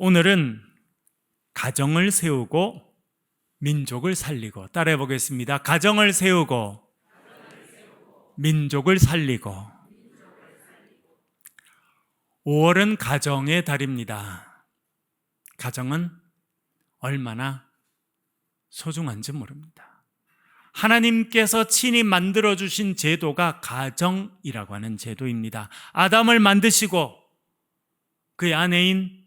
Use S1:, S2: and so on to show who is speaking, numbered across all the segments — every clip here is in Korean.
S1: 오늘은 가정을 세우고 민족을 살리고, 따라해 보겠습니다. 가정을 세우고 민족을 살리고. 5월은 가정의 달입니다. 가정은 얼마나 소중한지 모릅니다. 하나님께서 친히 만들어주신 제도가 가정이라고 하는 제도입니다. 아담을 만드시고 그의 아내인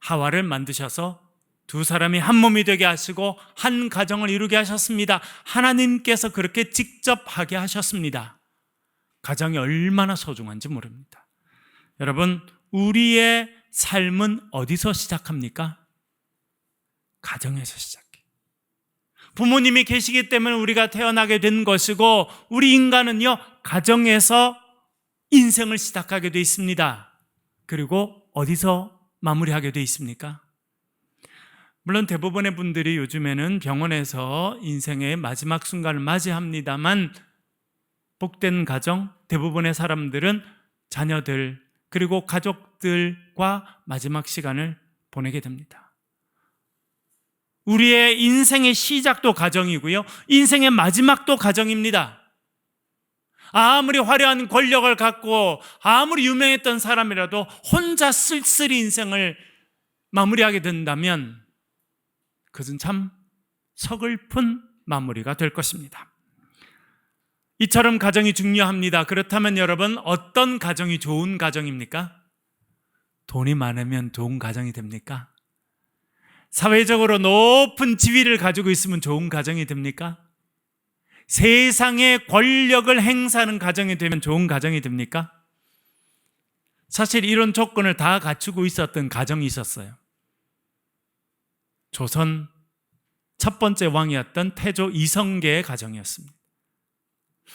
S1: 하와를 만드셔서 두 사람이 한 몸이 되게 하시고 한 가정을 이루게 하셨습니다. 하나님께서 그렇게 직접 하게 하셨습니다. 가정이 얼마나 소중한지 모릅니다. 여러분, 우리의 삶은 어디서 시작합니까? 가정에서 시작해요. 부모님이 계시기 때문에 우리가 태어나게 된 것이고, 우리 인간은요, 가정에서 인생을 시작하게 되어 있습니다. 그리고 어디서 마무리하게 되어 있습니까? 물론 대부분의 분들이 요즘에는 병원에서 인생의 마지막 순간을 맞이합니다만, 복된 가정, 대부분의 사람들은 자녀들 그리고 가족들과 마지막 시간을 보내게 됩니다. 우리의 인생의 시작도 가정이고요, 인생의 마지막도 가정입니다. 아무리 화려한 권력을 갖고 아무리 유명했던 사람이라도 혼자 쓸쓸히 인생을 마무리하게 된다면 그것은 참 서글픈 마무리가 될 것입니다. 이처럼 가정이 중요합니다. 그렇다면 여러분, 어떤 가정이 좋은 가정입니까? 돈이 많으면 좋은 가정이 됩니까? 사회적으로 높은 지위를 가지고 있으면 좋은 가정이 됩니까? 세상의 권력을 행사하는 가정이 되면 좋은 가정이 됩니까? 사실 이런 조건을 다 갖추고 있었던 가정이 있었어요. 조선 첫 번째 왕이었던 태조 이성계의 가정이었습니다.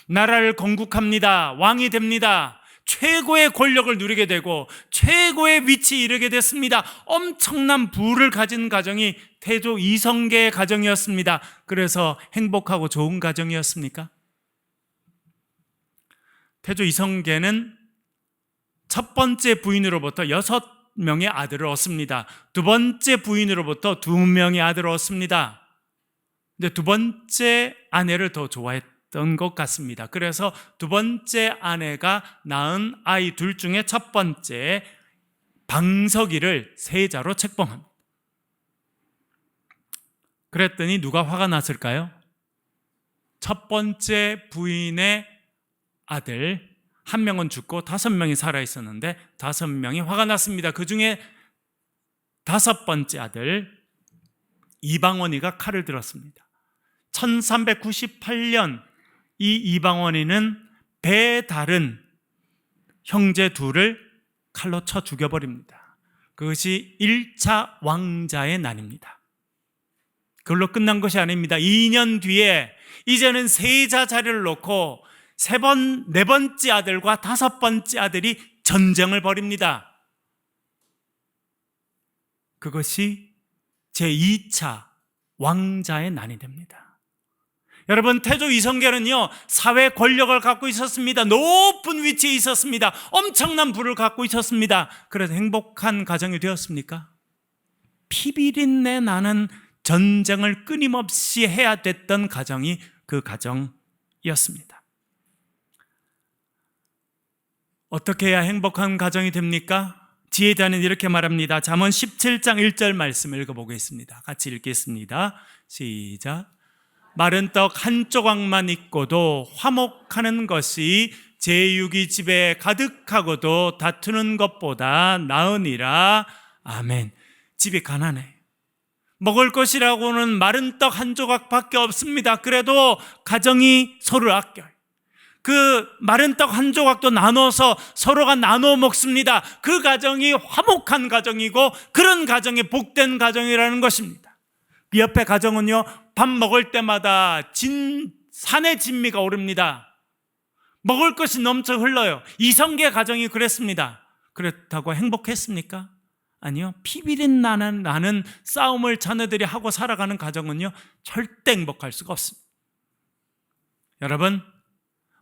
S1: 나라를 건국합니다. 왕이 됩니다. 최고의 권력을 누리게 되고 최고의 위치에 이르게 됐습니다. 엄청난 부를 가진 가정이 태조 이성계의 가정이었습니다. 그래서 행복하고 좋은 가정이었습니까? 태조 이성계는 첫 번째 부인으로부터 6명의 아들을 얻습니다. 두 번째 부인으로부터 2명의 아들을 얻습니다. 근데 두 번째 아내를 더 좋아했던 것 같습니다. 그래서 두 번째 아내가 낳은 아이 둘 중에 첫 번째 방석이를 세자로 책봉합니다. 그랬더니 누가 화가 났을까요? 첫 번째 부인의 아들 1명은 죽고 5명이 살아있었는데 5명이 화가 났습니다. 그 중에 5번째 아들 이방원이가 칼을 들었습니다. 1398년 이 이방원이는 배 다른 형제 둘을 칼로 쳐 죽여버립니다. 그것이 1차 왕자의 난입니다. 그걸로 끝난 것이 아닙니다. 2년 뒤에 이제는 세자 자리를 놓고 네 번째 아들과 5번째 아들이 전쟁을 벌입니다. 그것이 제2차 왕자의 난이 됩니다. 여러분, 태조 이성계는요, 사회 권력을 갖고 있었습니다. 높은 위치에 있었습니다. 엄청난 부를 갖고 있었습니다. 그래서 행복한 가정이 되었습니까? 피비린내 나는 전쟁을 끊임없이 해야 됐던 가정이 그 가정이었습니다. 어떻게 해야 행복한 가정이 됩니까? 지혜자는 이렇게 말합니다. 잠언 17장 1절 말씀 읽어보겠습니다. 같이 읽겠습니다. 시작. 마른 떡 한 조각만 있고도 화목하는 것이 제육이 집에 가득하고도 다투는 것보다 나으니라. 아멘. 집이 가난해. 먹을 것이라고는 마른 떡 한 조각밖에 없습니다. 그래도 가정이 서로를 아껴요. 그 마른 떡 한 조각도 나눠서 서로가 나눠 먹습니다. 그 가정이 화목한 가정이고 그런 가정이 복된 가정이라는 것입니다. 그 옆에 가정은요, 밥 먹을 때마다 산의 진미가 오릅니다. 먹을 것이 넘쳐 흘러요. 이성계 가정이 그랬습니다. 그렇다고 행복했습니까? 아니요. 피비린 나는 싸움을 자녀들이 하고 살아가는 가정은요, 절대 행복할 수가 없습니다. 여러분,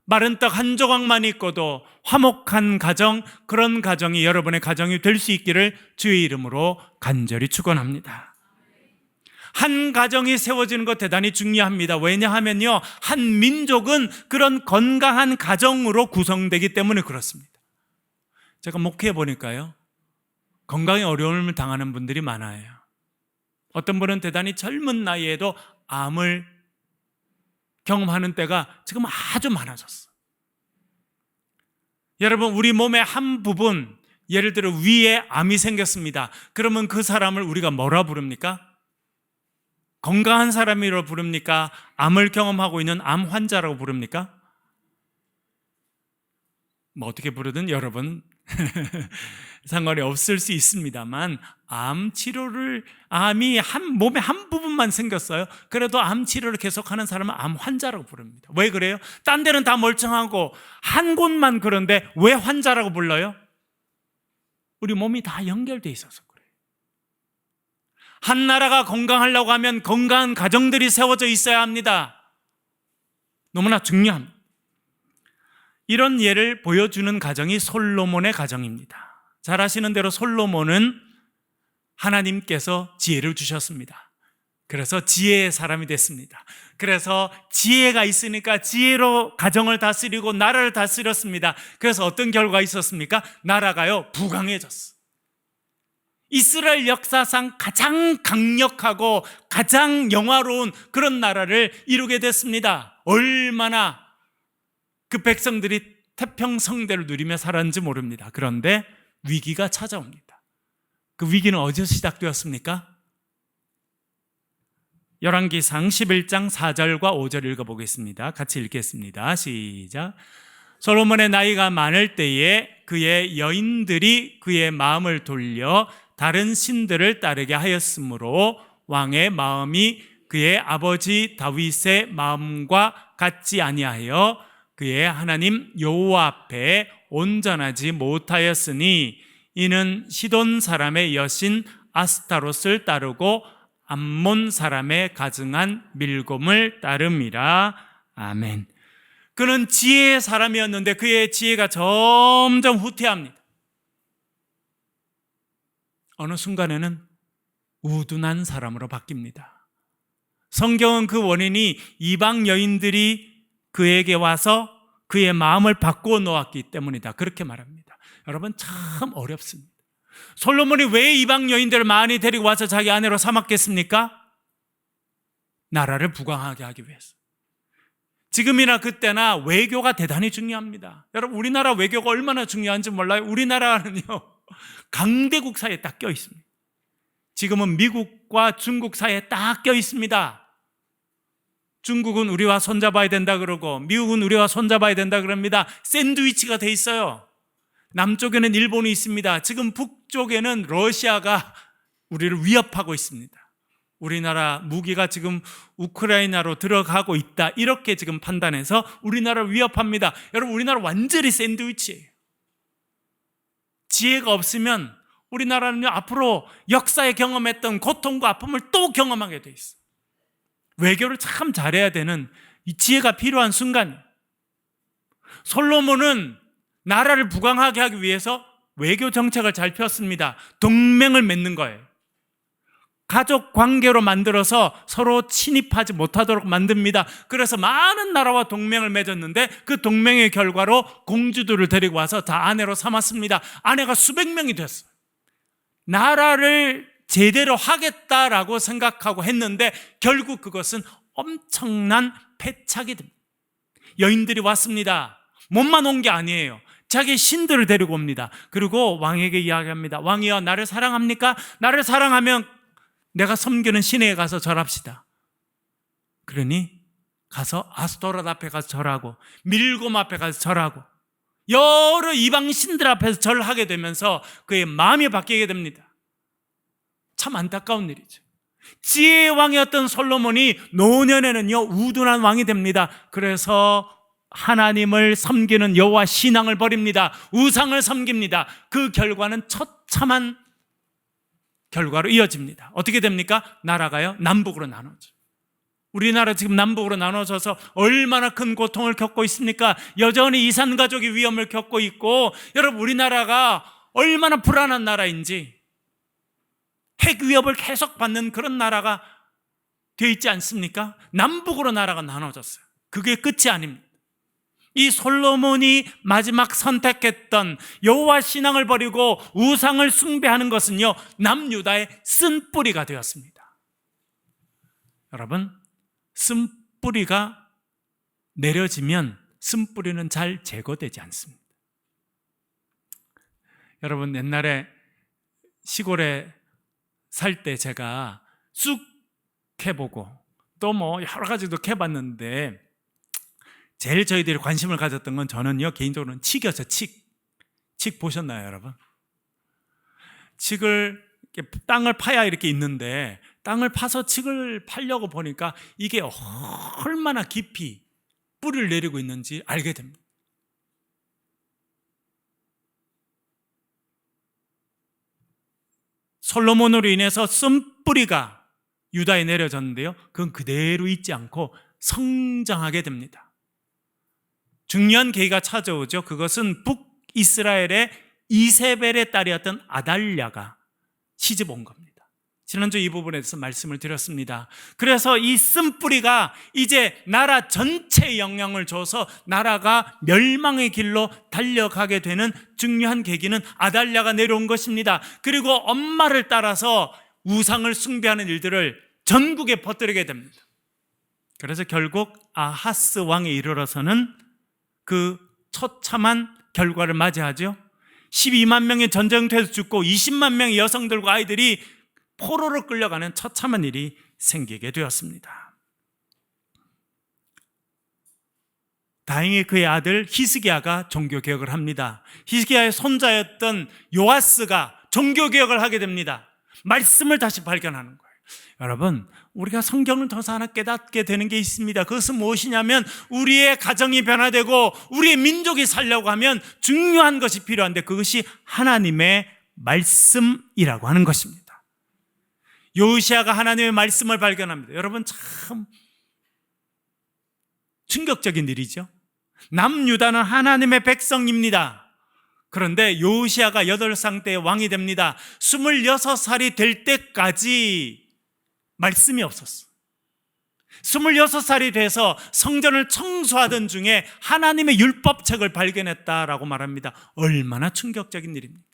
S1: 마른 떡 한 조각만 있고도 화목한 가정, 그런 가정이 여러분의 가정이 될 수 있기를 주의 이름으로 간절히 축원합니다. 한 가정이 세워지는 것 대단히 중요합니다. 왜냐하면요, 한 민족은 그런 건강한 가정으로 구성되기 때문에 그렇습니다. 제가 목회해 보니까요, 건강에 어려움을 당하는 분들이 많아요. 어떤 분은 대단히 젊은 나이에도 암을 경험하는 때가 지금 아주 많아졌어요. 여러분, 우리 몸의 한 부분, 예를 들어 위에 암이 생겼습니다. 그러면 그 사람을 우리가 뭐라 부릅니까? 건강한 사람이라고 부릅니까? 암을 경험하고 있는 암 환자라고 부릅니까? 뭐 어떻게 부르든 여러분 상관이 없을 수 있습니다만, 암 치료를, 암이 몸의 한 부분만 생겼어요. 그래도 암 치료를 계속하는 사람은 암 환자라고 부릅니다. 왜 그래요? 딴 데는 다 멀쩡하고 한 곳만 그런데 왜 환자라고 불러요? 우리 몸이 다 연결돼 있어서 그래요. 한 나라가 건강하려고 하면 건강한 가정들이 세워져 있어야 합니다. 너무나 중요합니다. 이런 예를 보여주는 가정이 솔로몬의 가정입니다. 잘 아시는 대로 솔로몬은 하나님께서 지혜를 주셨습니다. 그래서 지혜의 사람이 됐습니다. 그래서 지혜가 있으니까 지혜로 가정을 다스리고 나라를 다스렸습니다. 그래서 어떤 결과가 있었습니까? 나라가요, 부강해졌어요. 이스라엘 역사상 가장 강력하고 가장 영화로운 그런 나라를 이루게 됐습니다. 얼마나 그 백성들이 태평성대를 누리며 살았는지 모릅니다. 그런데 위기가 찾아옵니다. 그 위기는 어디서 시작되었습니까? 열왕기상 11장 4절과 5절 읽어보겠습니다. 같이 읽겠습니다. 시작. 솔로몬의 나이가 많을 때에 그의 여인들이 그의 마음을 돌려 다른 신들을 따르게 하였으므로 왕의 마음이 그의 아버지 다윗의 마음과 같지 아니하여 그의 하나님 여호와 앞에 온전하지 못하였으니 이는 시돈 사람의 여신 아스타롯을 따르고 암몬 사람의 가증한 밀곰을 따름이라. 아멘. 그는 지혜의 사람이었는데 그의 지혜가 점점 후퇴합니다. 어느 순간에는 우둔한 사람으로 바뀝니다. 성경은 그 원인이 이방 여인들이 그에게 와서 그의 마음을 바꾸어 놓았기 때문이다, 그렇게 말합니다. 여러분, 참 어렵습니다. 솔로몬이 왜 이방 여인들을 많이 데리고 와서 자기 아내로 삼았겠습니까? 나라를 부강하게 하기 위해서. 지금이나 그때나 외교가 대단히 중요합니다. 여러분, 우리나라 외교가 얼마나 중요한지 몰라요? 우리나라는요, 강대국 사이에 딱 껴 있습니다. 지금은 미국과 중국 사이에 딱 껴 있습니다. 중국은 우리와 손잡아야 된다 그러고 미국은 우리와 손잡아야 된다 그럽니다. 샌드위치가 돼 있어요. 남쪽에는 일본이 있습니다. 지금 북쪽에는 러시아가 우리를 위협하고 있습니다. 우리나라 무기가 지금 우크라이나로 들어가고 있다, 이렇게 지금 판단해서 우리나라를 위협합니다. 여러분, 우리나라 완전히 샌드위치예요. 지혜가 없으면 우리나라는요, 앞으로 역사에 경험했던 고통과 아픔을 또 경험하게 돼 있어요. 외교를 참 잘해야 되는 이 지혜가 필요한 순간, 솔로몬은 나라를 부강하게 하기 위해서 외교 정책을 잘 폈습니다. 동맹을 맺는 거예요. 가족 관계로 만들어서 서로 침입하지 못하도록 만듭니다. 그래서 많은 나라와 동맹을 맺었는데 그 동맹의 결과로 공주들을 데리고 와서 다 아내로 삼았습니다. 아내가 수백 명이 됐어요. 나라를 제대로 하겠다라고 생각하고 했는데 결국 그것은 엄청난 패착이 됩니다. 여인들이 왔습니다. 몸만 온 게 아니에요. 자기 신들을 데리고 옵니다. 그리고 왕에게 이야기합니다. 왕이여, 나를 사랑합니까? 나를 사랑하면 내가 섬기는 신에게 가서 절합시다. 그러니 가서 아스토롯 앞에 가서 절하고 밀곰 앞에 가서 절하고 여러 이방 신들 앞에서 절하게 되면서 그의 마음이 바뀌게 됩니다. 참 안타까운 일이죠. 지혜의 왕이었던 솔로몬이 노년에는요, 우둔한 왕이 됩니다. 그래서 하나님을 섬기는 여호와 신앙을 버립니다. 우상을 섬깁니다. 그 결과는 처참한 결과로 이어집니다. 어떻게 됩니까? 나라가요, 남북으로 나눠져. 우리나라 지금 남북으로 나눠져서 얼마나 큰 고통을 겪고 있습니까? 여전히 이산가족의 위험을 겪고 있고, 여러분 우리나라가 얼마나 불안한 나라인지, 핵 위협을 계속 받는 그런 나라가 되어 있지 않습니까? 남북으로 나라가 나눠졌어요. 그게 끝이 아닙니다. 이 솔로몬이 마지막 선택했던 여호와 신앙을 버리고 우상을 숭배하는 것은요, 남유다의 쓴뿌리가 되었습니다. 여러분, 쓴뿌리가 내려지면 쓴뿌리는 잘 제거되지 않습니다. 여러분, 옛날에 시골에 살 때 제가 쑥 캐보고 또 뭐 여러 가지도 캐봤는데, 제일 저희들이 관심을 가졌던 건, 저는요 개인적으로는 칡이었어요. 칡 보셨나요, 여러분? 칡을 땅을 파야 이렇게 있는데, 땅을 파서 칡을 파려고 보니까 이게 얼마나 깊이 뿌리를 내리고 있는지 알게 됩니다. 솔로몬으로 인해서 쓴뿌리가 유다에 내려졌는데요, 그건 그대로 있지 않고 성장하게 됩니다. 중요한 계기가 찾아오죠. 그것은 북이스라엘의 이세벨의 딸이었던 아달랴가 시집 온 겁니다. 지난주 이 부분에 대해서 말씀을 드렸습니다. 그래서 이 쓴뿌리가 이제 나라 전체에 영향을 줘서 나라가 멸망의 길로 달려가게 되는 중요한 계기는 아달랴가 내려온 것입니다. 그리고 엄마를 따라서 우상을 숭배하는 일들을 전국에 퍼뜨리게 됩니다. 그래서 결국 아하스 왕에 이르러서는 그 처참한 결과를 맞이하죠. 12만 명의 전쟁터에서 죽고 20만 명의 여성들과 아이들이 포로로 끌려가는 처참한 일이 생기게 되었습니다. 다행히 그의 아들 히스기야가 종교개혁을 합니다. 히스기야의 손자였던 요아스가 종교개혁을 하게 됩니다. 말씀을 다시 발견하는 거예요. 여러분, 우리가 성경을 더 하나 깨닫게 되는 게 있습니다. 그것은 무엇이냐면, 우리의 가정이 변화되고 우리의 민족이 살려고 하면 중요한 것이 필요한데, 그것이 하나님의 말씀이라고 하는 것입니다. 요시야가 하나님의 말씀을 발견합니다. 여러분, 참 충격적인 일이죠. 남유다는 하나님의 백성입니다. 그런데 요시야가 8살 때 왕이 됩니다. 26살이 될 때까지 말씀이 없었어. 26살이 돼서 성전을 청소하던 중에 하나님의 율법책을 발견했다라고 말합니다. 얼마나 충격적인 일입니까?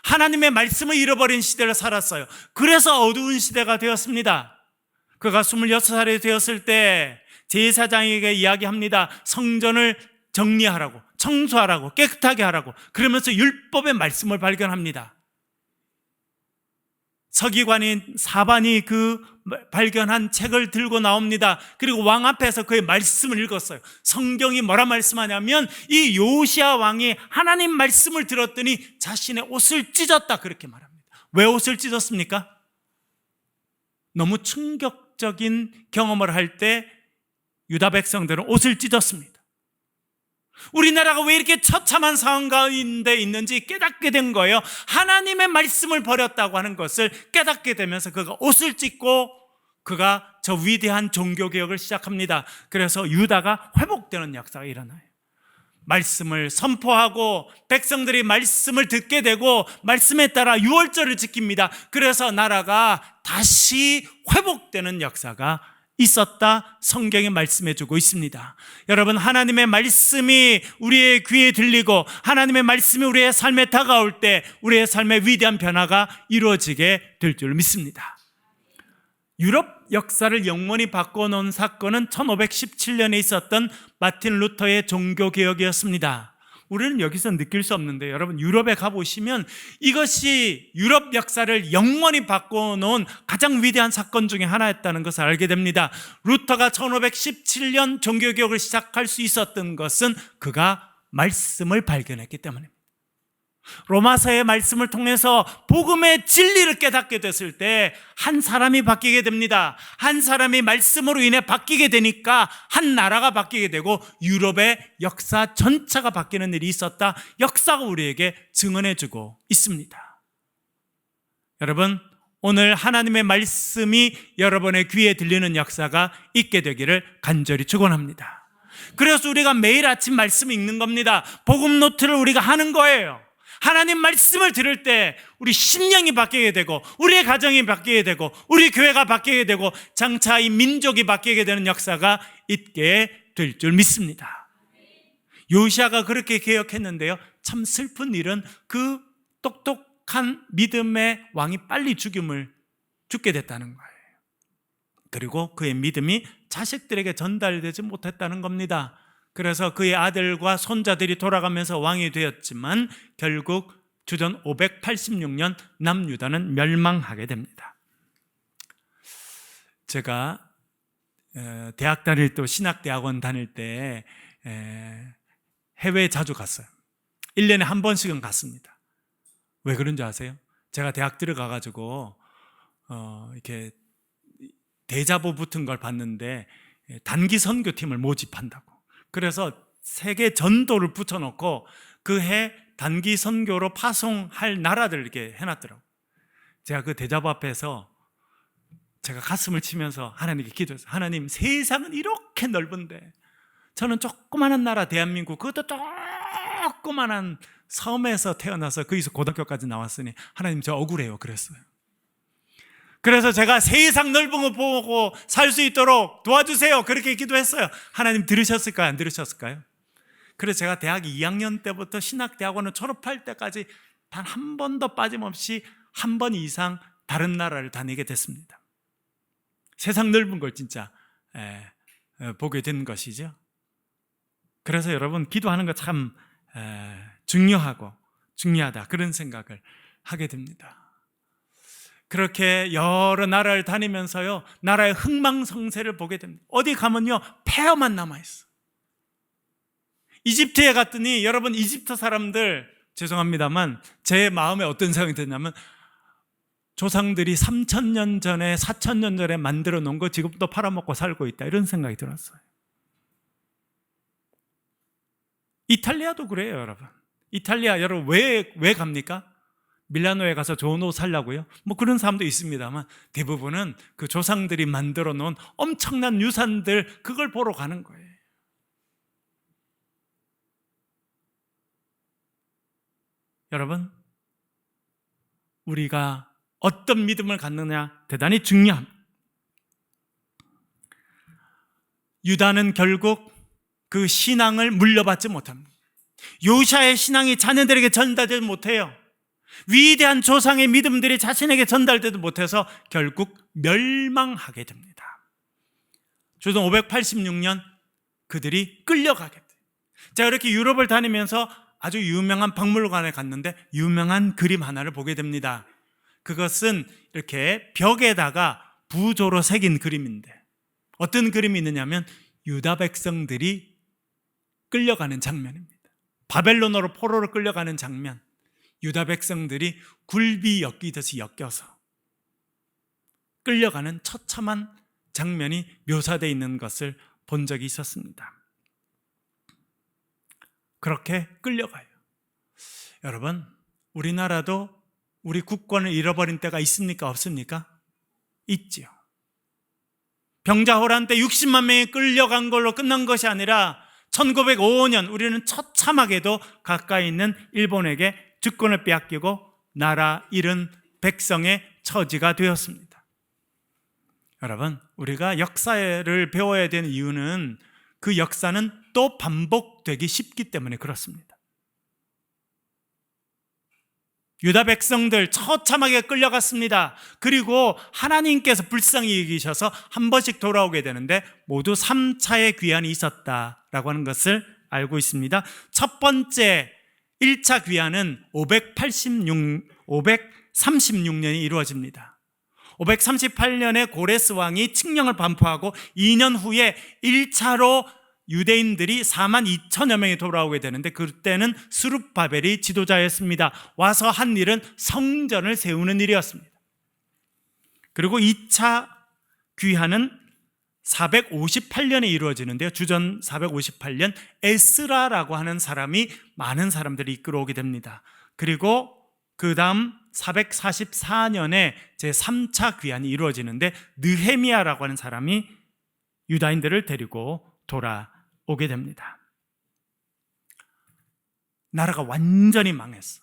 S1: 하나님의 말씀을 잃어버린 시대를 살았어요. 그래서 어두운 시대가 되었습니다. 그가 26살이 되었을 때 제사장에게 이야기합니다. 성전을 정리하라고, 청소하라고, 깨끗하게 하라고. 그러면서 율법의 말씀을 발견합니다. 서기관인 사반이 그 발견한 책을 들고 나옵니다. 그리고 왕 앞에서 그의 말씀을 읽었어요. 성경이 뭐라 말씀하냐면, 이 요시야 왕이 하나님 말씀을 들었더니 자신의 옷을 찢었다, 그렇게 말합니다. 왜 옷을 찢었습니까? 너무 충격적인 경험을 할 때 유다 백성들은 옷을 찢었습니다. 우리나라가 왜 이렇게 처참한 상황 가운데 있는지 깨닫게 된 거예요. 하나님의 말씀을 버렸다고 하는 것을 깨닫게 되면서 그가 옷을 찢고 그가 저 위대한 종교개혁을 시작합니다. 그래서 유다가 회복되는 역사가 일어나요. 말씀을 선포하고 백성들이 말씀을 듣게 되고 말씀에 따라 유월절을 지킵니다. 그래서 나라가 다시 회복되는 역사가 있었다, 성경이 말씀해주고 있습니다. 여러분, 하나님의 말씀이 우리의 귀에 들리고 하나님의 말씀이 우리의 삶에 다가올 때 우리의 삶에 위대한 변화가 이루어지게 될 줄 믿습니다. 유럽 역사를 영원히 바꿔놓은 사건은 1517년에 있었던 마틴 루터의 종교개혁이었습니다. 우리는 여기서 느낄 수 없는데, 여러분 유럽에 가보시면 이것이 유럽 역사를 영원히 바꿔놓은 가장 위대한 사건 중에 하나였다는 것을 알게 됩니다. 루터가 1517년 종교개혁을 시작할 수 있었던 것은 그가 말씀을 발견했기 때문입니다. 로마서의 말씀을 통해서 복음의 진리를 깨닫게 됐을 때 한 사람이 바뀌게 됩니다. 한 사람이 말씀으로 인해 바뀌게 되니까 한 나라가 바뀌게 되고 유럽의 역사 전체가 바뀌는 일이 있었다, 역사가 우리에게 증언해주고 있습니다. 여러분, 오늘 하나님의 말씀이 여러분의 귀에 들리는 역사가 있게 되기를 간절히 축원합니다. 그래서 우리가 매일 아침 말씀 읽는 겁니다. 복음 노트를 우리가 하는 거예요. 하나님 말씀을 들을 때 우리 심령이 바뀌게 되고, 우리의 가정이 바뀌게 되고, 우리 교회가 바뀌게 되고, 장차 이 민족이 바뀌게 되는 역사가 있게 될 줄 믿습니다. 요시아가 그렇게 개혁했는데요, 참 슬픈 일은 그 똑똑한 믿음의 왕이 빨리 죽게 됐다는 거예요. 그리고 그의 믿음이 자식들에게 전달되지 못했다는 겁니다. 그래서 그의 아들과 손자들이 돌아가면서 왕이 되었지만 결국 주전 586년 남유다는 멸망하게 됩니다. 제가 대학 다닐 때, 신학대학원 다닐 때 해외에 자주 갔어요. 1년에 한 번씩은 갔습니다. 왜 그런지 아세요? 제가 대학 들어가가지고 이렇게 대자보 붙은 걸 봤는데 단기 선교팀을 모집한다고. 그래서 세계 전도를 붙여놓고 그 해 단기 선교로 파송할 나라들을 이렇게 해놨더라고요. 제가 그 대자보 앞에서 제가 가슴을 치면서 하나님께 기도했어요. 하나님, 세상은 이렇게 넓은데 저는 조그마한 나라 대한민국, 그것도 조그마한 섬에서 태어나서 거기서 고등학교까지 나왔으니 하나님 저 억울해요 그랬어요. 그래서 제가 세상 넓은 거 보고 살 수 있도록 도와주세요 그렇게 기도했어요. 하나님 들으셨을까요? 안 들으셨을까요? 그래서 제가 대학 2학년 때부터 신학대학원을 졸업할 때까지 단 한 번도 빠짐없이 한 번 이상 다른 나라를 다니게 됐습니다. 세상 넓은 걸 진짜 보게 된 것이죠. 그래서 여러분, 기도하는 거 참 중요하다 그런 생각을 하게 됩니다. 그렇게 여러 나라를 다니면서요, 나라의 흥망성쇠를 보게 됩니다. 어디 가면요, 폐허만 남아있어. 이집트에 갔더니 여러분, 이집트 사람들, 죄송합니다만 제 마음에 어떤 생각이 드냐면, 조상들이 3,000년 전에 4,000년 전에 만들어 놓은 거 지금도 팔아먹고 살고 있다, 이런 생각이 들었어요. 이탈리아도 그래요 여러분. 이탈리아 여러분 왜 갑니까? 밀라노에 가서 좋은 옷 살려고요? 뭐 그런 사람도 있습니다만 대부분은 그 조상들이 만들어 놓은 엄청난 유산들, 그걸 보러 가는 거예요. 여러분, 우리가 어떤 믿음을 갖느냐 대단히 중요합니다. 유다는 결국 그 신앙을 물려받지 못합니다. 요시아의 신앙이 자녀들에게 전달되지 못해요. 위대한 조상의 믿음들이 자신에게 전달되지 못해서 결국 멸망하게 됩니다. 주전 586년 그들이 끌려가게 돼요. 제가 이렇게 유럽을 다니면서 아주 유명한 박물관에 갔는데 유명한 그림 하나를 보게 됩니다. 그것은 이렇게 벽에다가 부조로 새긴 그림인데, 어떤 그림이 있느냐면 유다 백성들이 끌려가는 장면입니다. 바벨론으로 포로로 끌려가는 장면, 유다 백성들이 굴비 엮이듯이 엮여서 끌려가는 처참한 장면이 묘사되어 있는 것을 본 적이 있었습니다. 그렇게 끌려가요. 여러분, 우리나라도 우리 국권을 잃어버린 때가 있습니까? 없습니까? 있지요. 병자호란 때 60만 명이 끌려간 걸로 끝난 것이 아니라 1905년 우리는 처참하게도 가까이 있는 일본에게 주권을 빼앗기고 나라 잃은 백성의 처지가 되었습니다. 여러분, 우리가 역사를 배워야 되는 이유는 그 역사는 또 반복되기 쉽기 때문에 그렇습니다. 유다 백성들 처참하게 끌려갔습니다. 그리고 하나님께서 불쌍히 여기셔서 한 번씩 돌아오게 되는데 모두 3차의 귀환이 있었다라고 하는 것을 알고 있습니다. 첫 번째 1차 귀환은 536년이 이루어집니다. 538년에 고레스 왕이 칙령을 반포하고 2년 후에 1차로 유대인들이 4만 2천여 명이 돌아오게 되는데, 그때는 스룹바벨이 지도자였습니다. 와서 한 일은 성전을 세우는 일이었습니다. 그리고 2차 귀환은 458년에 이루어지는데요, 주전 458년 에스라라고 하는 사람이 많은 사람들이 이끌어오게 됩니다. 그리고 그 다음 444년에 제3차 귀환이 이루어지는데 느헤미야라고 하는 사람이 유다인들을 데리고 돌아오게 됩니다. 나라가 완전히 망했어.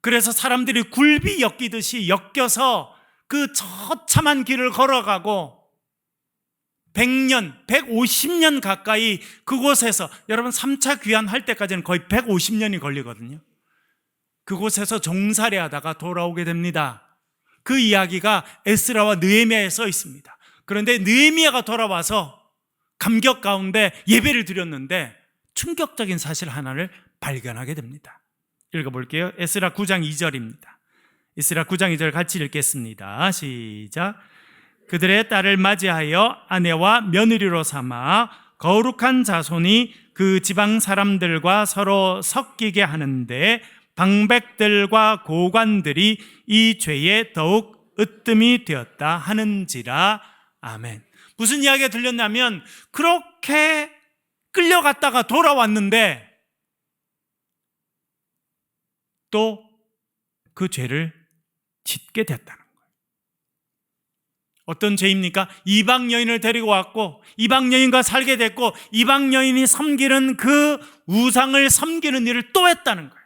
S1: 그래서 사람들이 굴비 엮이듯이 엮여서 그 처참한 길을 걸어가고 100년, 150년 가까이 그곳에서, 여러분 3차 귀환할 때까지는 거의 150년이 걸리거든요. 그곳에서 종살이 하다가 돌아오게 됩니다. 그 이야기가 에스라와 느헤미야에 써 있습니다. 그런데 느헤미야가 돌아와서 감격 가운데 예배를 드렸는데 충격적인 사실 하나를 발견하게 됩니다. 읽어볼게요. 에스라 9장 2절입니다. 에스라 9장 2절 같이 읽겠습니다. 시작. 그들의 딸을 맞이하여 아내와 며느리로 삼아 거룩한 자손이 그 지방 사람들과 서로 섞이게 하는데 방백들과 고관들이 이 죄에 더욱 으뜸이 되었다 하는지라. 아멘. 무슨 이야기가 들렸냐면 그렇게 끌려갔다가 돌아왔는데 또 그 죄를 짓게 됐다는 거예요. 어떤 죄입니까? 이방 여인을 데리고 왔고 이방 여인과 살게 됐고 이방 여인이 섬기는 그 우상을 섬기는 일을 또 했다는 거예요.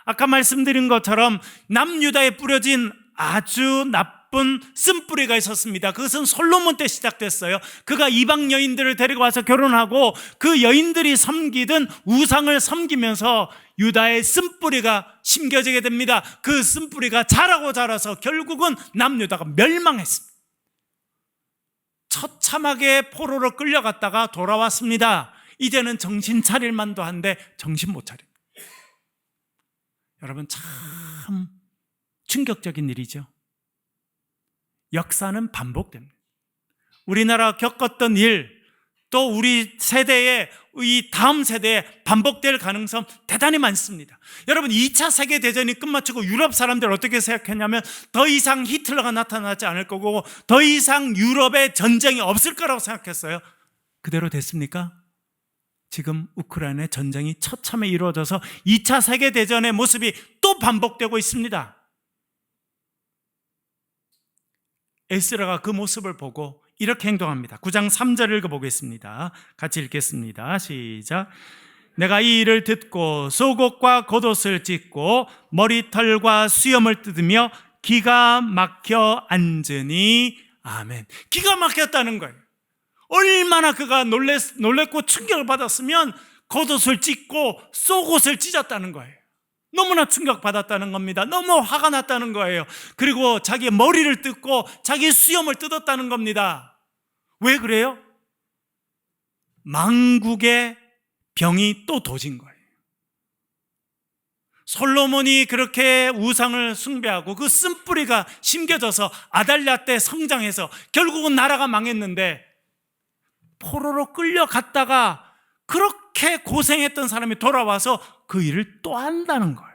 S1: 아까 말씀드린 것처럼 남유다에 뿌려진 아주 나쁜 쓴뿌리가 있었습니다. 그것은 솔로몬 때 시작됐어요. 그가 이방 여인들을 데리고 와서 결혼하고 그 여인들이 섬기던 우상을 섬기면서 유다의 쓴뿌리가 심겨지게 됩니다. 그 쓴뿌리가 자라서 결국은 남유다가 멸망했습니다. 처참하게 포로로 끌려갔다가 돌아왔습니다. 이제는 정신 차릴 만도 한데 정신 못 차립니다. 여러분 참 충격적인 일이죠. 역사는 반복됩니다. 우리나라 겪었던 일, 또 우리 세대의 이 다음 세대에 반복될 가능성 대단히 많습니다. 여러분 2차 세계대전이 끝마치고 유럽 사람들 어떻게 생각했냐면 더 이상 히틀러가 나타나지 않을 거고 더 이상 유럽에 전쟁이 없을 거라고 생각했어요. 그대로 됐습니까? 지금 우크라이나의 전쟁이 처참히 이루어져서 2차 세계대전의 모습이 또 반복되고 있습니다. 에스라가 그 모습을 보고 이렇게 행동합니다. 9장 3절을 읽어보겠습니다. 같이 읽겠습니다. 시작. 내가 이 일을 듣고 속옷과 겉옷을 찢고 머리털과 수염을 뜯으며 기가 막혀 앉으니. 아멘. 기가 막혔다는 거예요. 얼마나 그가 놀랬고 충격을 받았으면 겉옷을 찢고 속옷을 찢었다는 거예요. 너무나 충격받았다는 겁니다. 너무 화가 났다는 거예요. 그리고 자기의 머리를 뜯고 자기의 수염을 뜯었다는 겁니다. 왜 그래요? 망국의 병이 또 도진 거예요. 솔로몬이 그렇게 우상을 숭배하고 그 쓴뿌리가 심겨져서 아달랴 때 성장해서 결국은 나라가 망했는데 포로로 끌려갔다가 그렇게 고생했던 사람이 돌아와서 그 일을 또 한다는 거예요.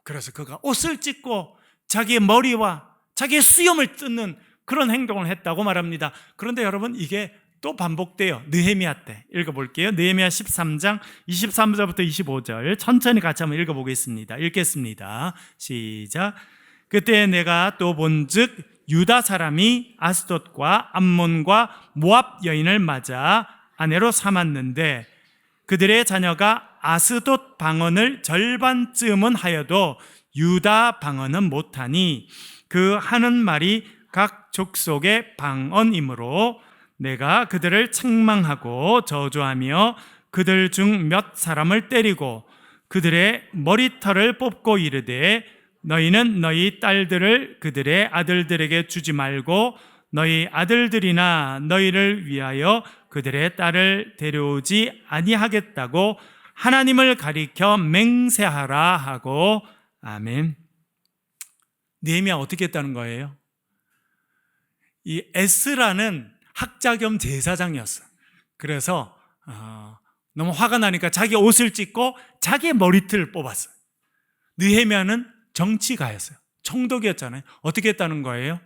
S1: 그래서 그가 옷을 찢고 자기의 머리와 자기의 수염을 뜯는 그런 행동을 했다고 말합니다. 그런데 여러분 이게 또 반복돼요. 느헤미야 때 읽어볼게요. 느헤미야 13장 23절부터 25절 천천히 같이 한번 읽어보겠습니다. 읽겠습니다. 시작. 그때 내가 또 본즉 유다 사람이 아스돗과 암몬과 모압 여인을 맞아 아내로 삼았는데 그들의 자녀가 아스돗 방언을 절반쯤은 하여도 유다 방언은 못하니 그 하는 말이 각 족속의 방언이므로 내가 그들을 책망하고 저주하며 그들 중 몇 사람을 때리고 그들의 머리털을 뽑고 이르되 너희는 너희 딸들을 그들의 아들들에게 주지 말고 너희 아들들이나 너희를 위하여 그들의 딸을 데려오지 아니하겠다고 하나님을 가리켜 맹세하라 하고. 아멘. 느헤미야 어떻게 했다는 거예요? 이 에스라는 학자 겸 제사장이었어요. 그래서 너무 화가 나니까 자기 옷을 찢고 자기의 머리털을 뽑았어요. 느헤미야는 정치가였어요. 총독이었잖아요. 어떻게 했다는 거예요?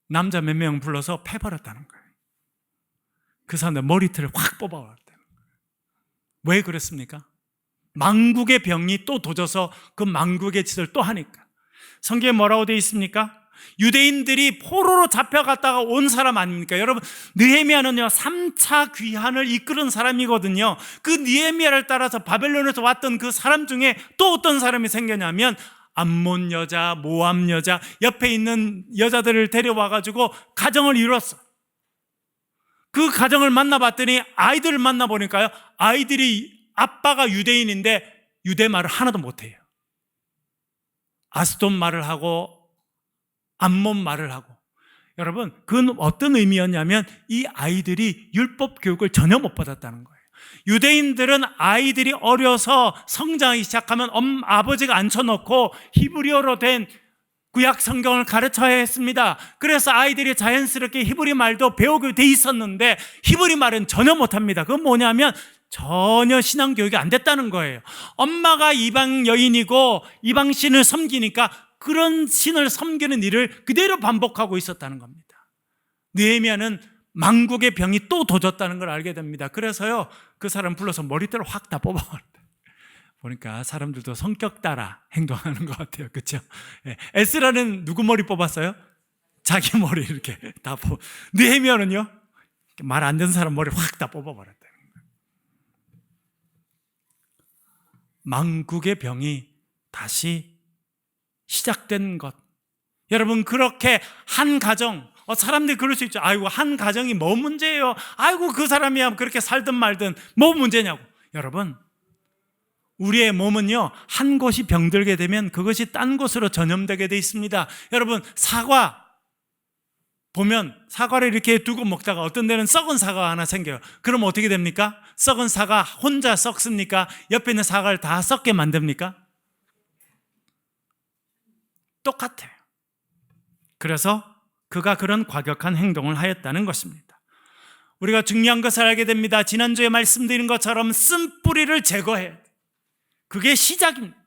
S1: 남자 몇 명 불러서 패버렸다는 거예요. 그 사람들 머리털을 확 뽑아버렸다는 거예요. 왜 그랬습니까? 망국의 병이 또 도져서 그 망국의 짓을 또 하니까. 성경에 뭐라고 되어 있습니까? 유대인들이 포로로 잡혀갔다가 온 사람 아닙니까? 여러분, 느헤미야는요 3차 귀환을 이끄는 사람이거든요. 그 느헤미야를 따라서 바벨론에서 왔던 그 사람 중에 또 어떤 사람이 생겼냐면 암몬 여자, 모압 여자, 옆에 있는 여자들을 데려와가지고 가정을 이뤘어. 그 가정을 만나봤더니 아이들을 만나보니까요, 아이들이 아빠가 유대인인데 유대 말을 하나도 못해요. 아스돈 말을 하고 암몬 말을 하고. 여러분, 그건 어떤 의미였냐면 이 아이들이 율법 교육을 전혀 못 받았다는 거예요. 유대인들은 아이들이 어려서 성장하기 시작하면 아버지가 앉혀놓고 히브리어로 된 구약 성경을 가르쳐야 했습니다. 그래서 아이들이 자연스럽게 히브리 말도 배우게 돼 있었는데 히브리 말은 전혀 못합니다. 그건 뭐냐면 전혀 신앙 교육이 안 됐다는 거예요. 엄마가 이방 여인이고 이방 신을 섬기니까 그런 신을 섬기는 일을 그대로 반복하고 있었다는 겁니다. 느헤미야는 망국의 병이 또 도졌다는 걸 알게 됩니다. 그래서요, 그 사람 불러서 머리털을 확 다 뽑아버렸다. 보니까 사람들도 성격 따라 행동하는 것 같아요. 그렇죠? 에스라는 누구 머리 뽑았어요? 자기 머리 이렇게 다 뽑. 느헤미야는요, 말 안 듣는 사람 머리 확 다 뽑아버렸다. 망국의 병이 다시 시작된 것. 여러분, 그렇게 한 가정, 사람들이 그럴 수 있죠. 아이고, 한 가정이 뭐 문제예요? 아이고, 그 사람이야 그렇게 살든 말든 뭐 문제냐고. 여러분, 우리의 몸은요, 한 곳이 병들게 되면 그것이 딴 곳으로 전염되게 돼 있습니다. 여러분, 사과 보면 사과를 이렇게 두고 먹다가 어떤 데는 썩은 사과가 하나 생겨요. 그럼 어떻게 됩니까? 썩은 사과 혼자 썩습니까? 옆에 있는 사과를 다 썩게 만듭니까? 똑같아요. 그래서 그가 그런 과격한 행동을 하였다는 것입니다. 우리가 중요한 것을 알게 됩니다. 지난주에 말씀드린 것처럼 쓴뿌리를 제거해야 돼요. 그게 시작입니다.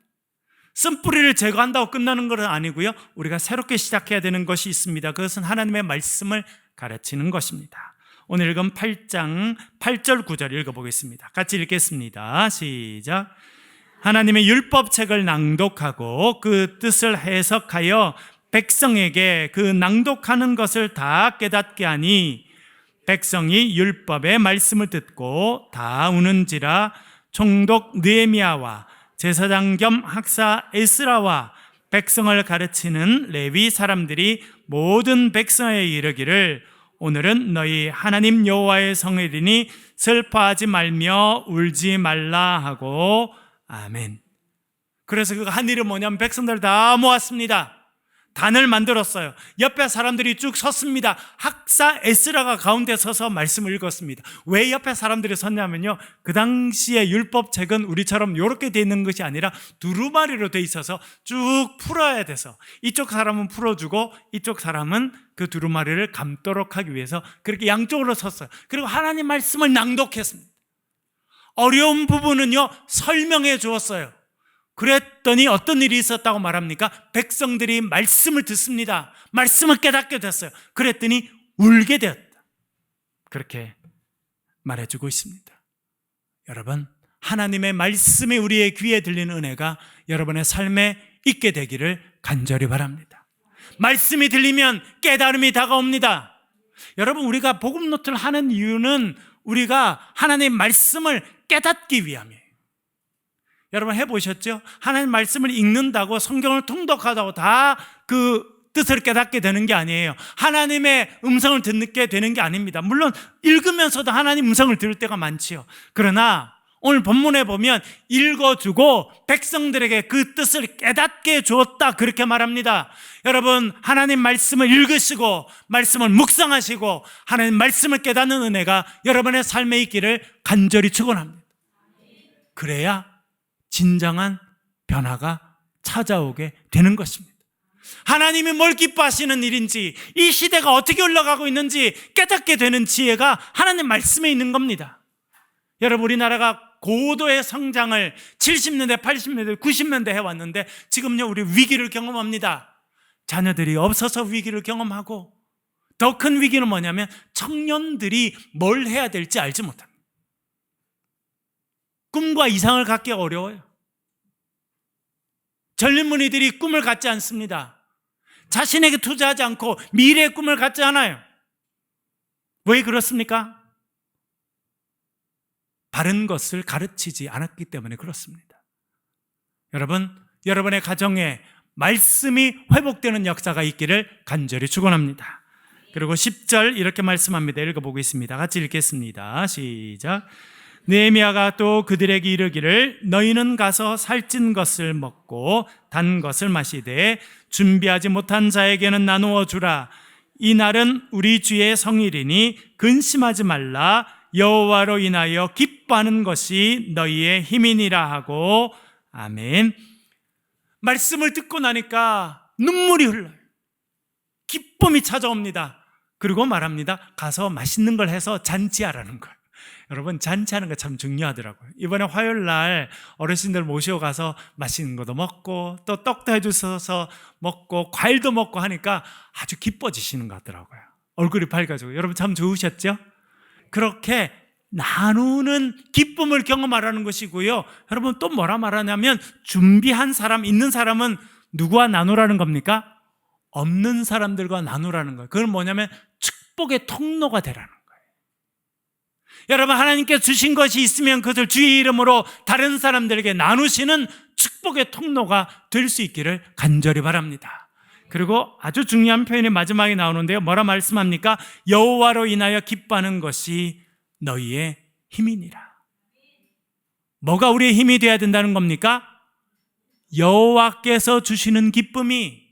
S1: 쓴뿌리를 제거한다고 끝나는 것은 아니고요, 우리가 새롭게 시작해야 되는 것이 있습니다. 그것은 하나님의 말씀을 가르치는 것입니다. 오늘 읽은 8장 8절 9절 읽어보겠습니다. 같이 읽겠습니다. 시작. 하나님의 율법책을 낭독하고 그 뜻을 해석하여 백성에게 그 낭독하는 것을 다 깨닫게 하니 백성이 율법의 말씀을 듣고 다 우는지라. 총독 느헤미야와 제사장 겸 학사 에스라와 백성을 가르치는 레위 사람들이 모든 백성에 이르기를 오늘은 너희 하나님 여호와의 성일이니 슬퍼하지 말며 울지 말라 하고 아멘. 그래서 그 한 일은 뭐냐면 백성들 다 모았습니다. 단을 만들었어요. 옆에 사람들이 쭉 섰습니다. 학사 에스라가 가운데 서서 말씀을 읽었습니다. 왜 옆에 사람들이 섰냐면요, 그 당시에 율법책은 우리처럼 이렇게 돼 있는 것이 아니라 두루마리로 돼 있어서 쭉 풀어야 돼서 이쪽 사람은 풀어주고 이쪽 사람은 그 두루마리를 감도록 하기 위해서 그렇게 양쪽으로 섰어요. 그리고 하나님 말씀을 낭독했습니다. 어려운 부분은요, 설명해 주었어요. 그랬더니 어떤 일이 있었다고 말합니까? 백성들이 말씀을 듣습니다. 말씀을 깨닫게 됐어요. 그랬더니 울게 되었다. 그렇게 말해주고 있습니다. 여러분, 하나님의 말씀이 우리의 귀에 들리는 은혜가 여러분의 삶에 있게 되기를 간절히 바랍니다. 말씀이 들리면 깨달음이 다가옵니다. 여러분, 우리가 복음 노트를 하는 이유는 우리가 하나님의 말씀을 깨닫기 위함이에요. 여러분 해보셨죠? 하나님 말씀을 읽는다고 성경을 통독하다고 다 그 뜻을 깨닫게 되는 게 아니에요. 하나님의 음성을 듣게 되는 게 아닙니다. 물론 읽으면서도 하나님 음성을 들을 때가 많지요. 그러나 오늘 본문에 보면 읽어주고 백성들에게 그 뜻을 깨닫게 주었다, 그렇게 말합니다. 여러분, 하나님 말씀을 읽으시고 말씀을 묵상하시고 하나님 말씀을 깨닫는 은혜가 여러분의 삶에 있기를 간절히 축원합니다. 그래야 진정한 변화가 찾아오게 되는 것입니다. 하나님이 뭘 기뻐하시는 일인지, 이 시대가 어떻게 흘러가고 있는지 깨닫게 되는 지혜가 하나님 말씀에 있는 겁니다. 여러분, 우리나라가 고도의 성장을 70년대, 80년대, 90년대 해왔는데 지금요, 우리 위기를 경험합니다. 자녀들이 없어서 위기를 경험하고, 더 큰 위기는 뭐냐면 청년들이 뭘 해야 될지 알지 못합니다. 꿈과 이상을 갖기 어려워요. 젊은이들이 꿈을 갖지 않습니다. 자신에게 투자하지 않고 미래의 꿈을 갖지 않아요. 왜 그렇습니까? 바른 것을 가르치지 않았기 때문에 그렇습니다. 여러분, 여러분의 가정에 말씀이 회복되는 역사가 있기를 간절히 축원합니다. 그리고 10절 이렇게 말씀합니다. 읽어보겠습니다. 같이 읽겠습니다. 시작. 느헤미야가 또 그들에게 이르기를 너희는 가서 살찐 것을 먹고 단 것을 마시되 준비하지 못한 자에게는 나누어 주라. 이 날은 우리 주의 성일이니 근심하지 말라. 여호와로 인하여 기뻐하는 것이 너희의 힘이니라 하고. 아멘. 말씀을 듣고 나니까 눈물이 흘러요. 기쁨이 찾아옵니다. 그리고 말합니다. 가서 맛있는 걸 해서 잔치하라는 거예요. 여러분, 잔치하는 거 참 중요하더라고요. 이번에 화요일 날 어르신들 모시고 가서 맛있는 것도 먹고 또 떡도 해주셔서 먹고 과일도 먹고 하니까 아주 기뻐지시는 것 같더라고요. 얼굴이 밝아지고. 여러분 참 좋으셨죠? 그렇게 나누는 기쁨을 경험하라는 것이고요. 여러분 또 뭐라 말하냐면 준비한 사람, 있는 사람은 누구와 나누라는 겁니까? 없는 사람들과 나누라는 거예요. 그건 뭐냐면 축복의 통로가 되라는 거예요. 여러분, 하나님께 주신 것이 있으면 그것을 주의 이름으로 다른 사람들에게 나누시는 축복의 통로가 될 수 있기를 간절히 바랍니다. 그리고 아주 중요한 표현이 마지막에 나오는데요. 뭐라 말씀합니까? 여호와로 인하여 기뻐하는 것이 너희의 힘이니라. 뭐가 우리의 힘이 되어야 된다는 겁니까? 여호와께서 주시는 기쁨이,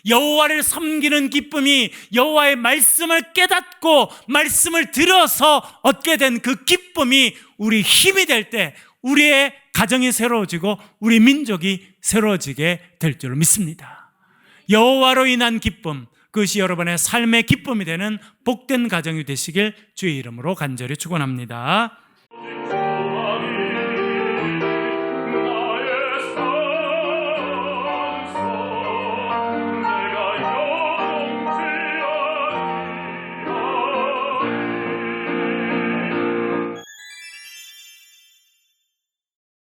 S1: 여호와를 섬기는 기쁨이, 여호와의 말씀을 깨닫고 말씀을 들어서 얻게 된 그 기쁨이 우리 힘이 될 때 우리의 가정이 새로워지고 우리 민족이 새로워지게 될 줄 믿습니다. 여호와로 인한 기쁨, 그것이 여러분의 삶의 기쁨이 되는 복된 가정이 되시길 주의 이름으로 간절히 축원합니다.